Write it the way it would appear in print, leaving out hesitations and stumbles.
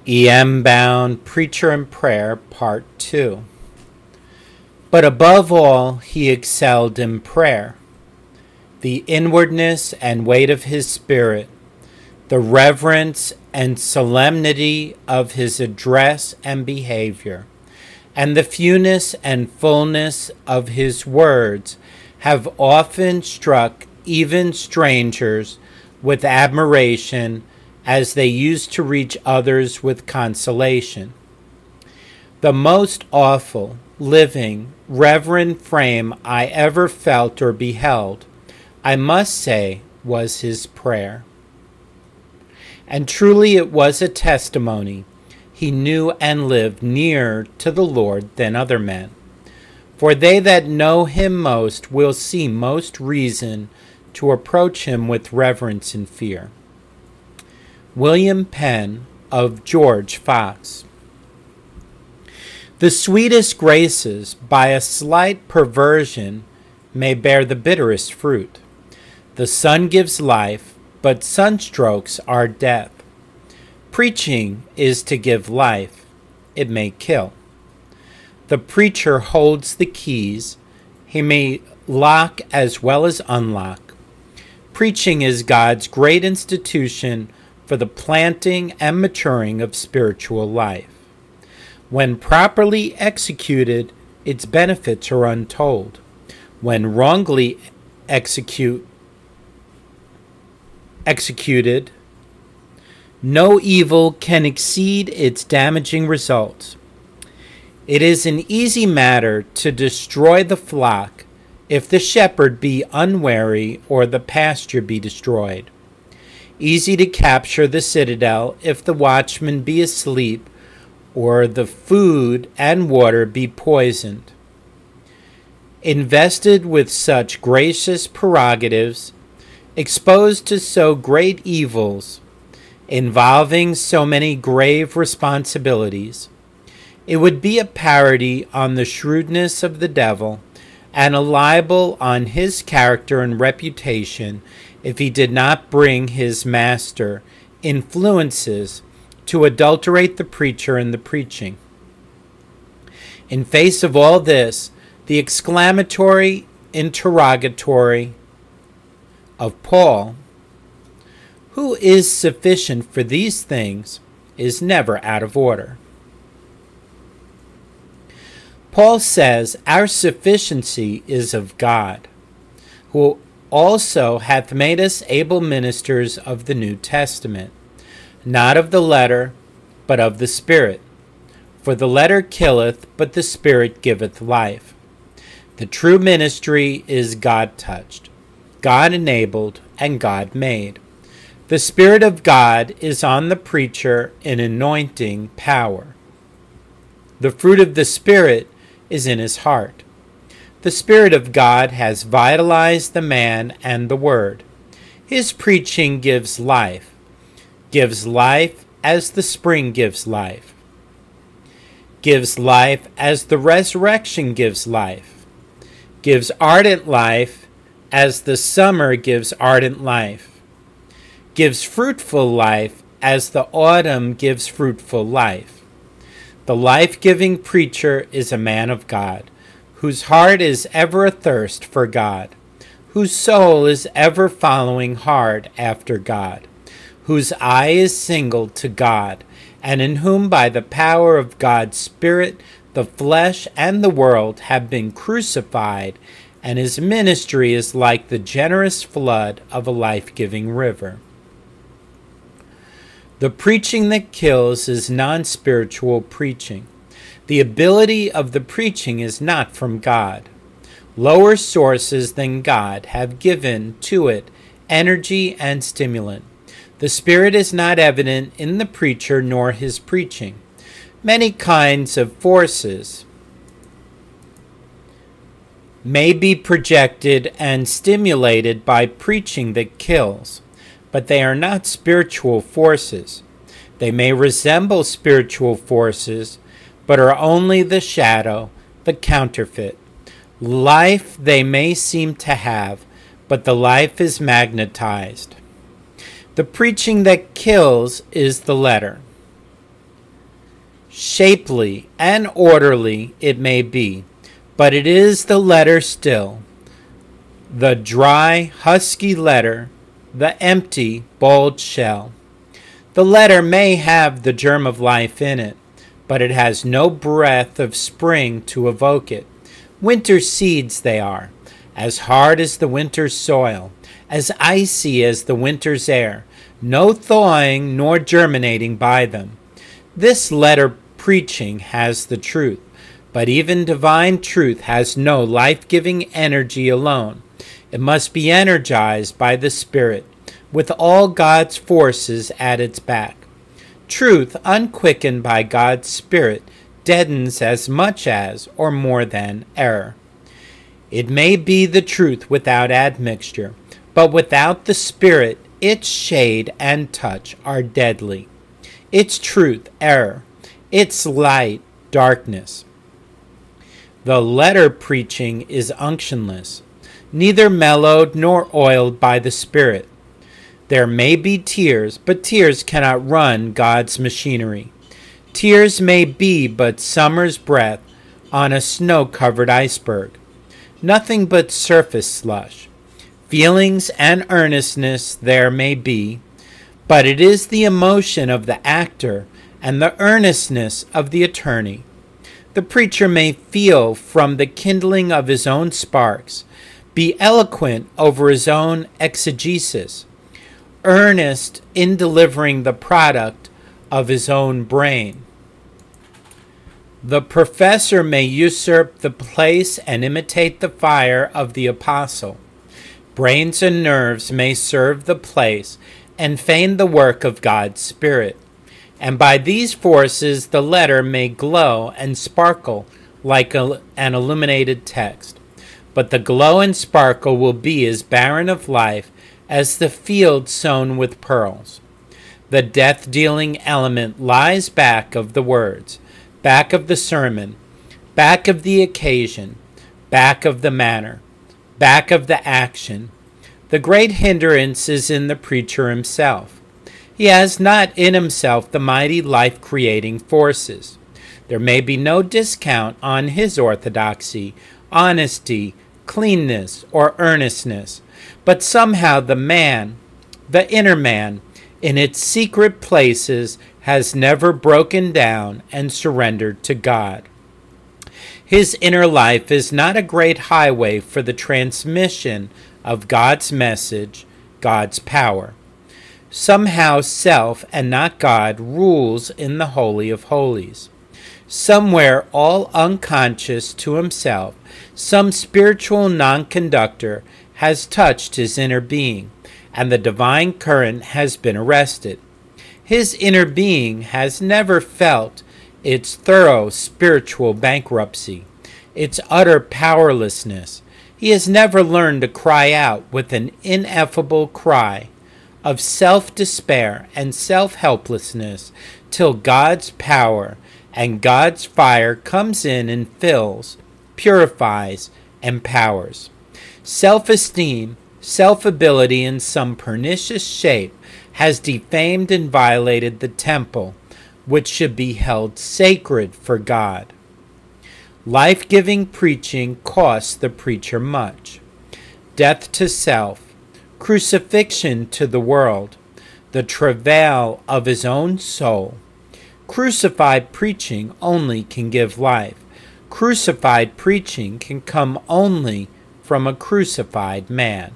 E.M. Bound, Preacher and Prayer, Part 2. But above all, he excelled in prayer. The inwardness and weight of his spirit, the reverence and solemnity of his address and behavior, and the fewness and fullness of his words have often struck even strangers with admiration as they used to reach others with consolation. The most awful, living, reverend frame I ever felt or beheld, I must say, was his prayer. And truly it was a testimony he knew and lived nearer to the Lord than other men. For they that know him most will see most reason to approach him with reverence and fear. William Penn of George Fox. The sweetest graces, by a slight perversion, may bear the bitterest fruit. The sun gives life, but sunstrokes are death. Preaching is to give life, it may kill. The preacher holds the keys, he may lock as well as unlock. Preaching is God's great institution for the planting and maturing of spiritual life. When properly executed, its benefits are untold. When wrongly executed, no evil can exceed its damaging results. It is an easy matter to destroy the flock if the shepherd be unwary or the pasture be destroyed. Easy to capture the citadel if the watchman be asleep or the food and water be poisoned. Invested with such gracious prerogatives, exposed to so great evils, involving so many grave responsibilities, it would be a parody on the shrewdness of the devil and a libel on his character and reputation if he did not bring his master influences to adulterate the preacher and the preaching. In face of all this, the exclamatory interrogatory of Paul, who is sufficient for these things, is never out of order. Paul says, our sufficiency is of God, who also hath made us able ministers of the New Testament, not of the letter, but of the Spirit. For the letter killeth, but the Spirit giveth life. The true ministry is God-touched, God-enabled, and God-made. The Spirit of God is on the preacher in anointing power. The fruit of the Spirit is in his heart. The Spirit of God has vitalized the man and the Word. His preaching gives life as the spring gives life as the resurrection gives life, gives ardent life as the summer gives ardent life, gives fruitful life as the autumn gives fruitful life. The life-giving preacher is a man of God, whose heart is ever athirst for God, whose soul is ever following hard after God, whose eye is single to God, and in whom by the power of God's Spirit the flesh and the world have been crucified, and his ministry is like the generous flood of a life-giving river. The preaching that kills is non-spiritual preaching. The ability of the preaching is not from God. Lower sources than God have given to it energy and stimulant. The Spirit is not evident in the preacher nor his preaching. Many kinds of forces may be projected and stimulated by preaching that kills, but they are not spiritual forces. They may resemble spiritual forces, but are only the shadow, the counterfeit. Life they may seem to have, but the life is magnetized. The preaching that kills is the letter. Shapely and orderly it may be, but it is the letter still, the dry, husky letter, the empty, bold shell. The letter may have the germ of life in it, but it has no breath of spring to evoke it. Winter seeds they are, as hard as the winter's soil, as icy as the winter's air, no thawing nor germinating by them. This letter preaching has the truth, but even divine truth has no life-giving energy alone. It must be energized by the Spirit, with all God's forces at its back. Truth, unquickened by God's Spirit, deadens as much as, or more than, error. It may be the truth without admixture, but without the Spirit, its shade and touch are deadly. Its truth, error. Its light, darkness. The letter preaching is unctionless, neither mellowed nor oiled by the Spirit. There may be tears, but tears cannot run God's machinery. Tears may be but summer's breath on a snow-covered iceberg. Nothing but surface slush. Feelings and earnestness there may be, but it is the emotion of the actor and the earnestness of the attorney. The preacher may feel from the kindling of his own sparks, be eloquent over his own exegesis, earnest in delivering the product of his own brain. The professor may usurp the place and imitate the fire of the apostle. Brains and nerves may serve the place and feign the work of God's Spirit. And by these forces the letter may glow and sparkle like an illuminated text. But the glow and sparkle will be as barren of life as the field sown with pearls. The death-dealing element lies back of the words, back of the sermon, back of the occasion, back of the manner, back of the action. The great hindrance is in the preacher himself. He has not in himself the mighty life-creating forces. There may be no discount on his orthodoxy, honesty, cleanness, or earnestness, but somehow the man, the inner man, in its secret places has never broken down and surrendered to God. His inner life is not a great highway for the transmission of God's message, God's power. Somehow self and not God rules in the Holy of Holies. Somewhere all unconscious to himself, some spiritual non-conductor has touched his inner being, and the divine current has been arrested. His inner being has never felt its thorough spiritual bankruptcy, its utter powerlessness. He has never learned to cry out with an ineffable cry of self-despair and self-helplessness till God's power and God's fire comes in and fills, purifies, empowers. Self-esteem, self-ability in some pernicious shape has defamed and violated the temple, which should be held sacred for God. Life-giving preaching costs the preacher much. Death to self, crucifixion to the world, the travail of his own soul. Crucified preaching only can give life. Crucified preaching can come only from a crucified man.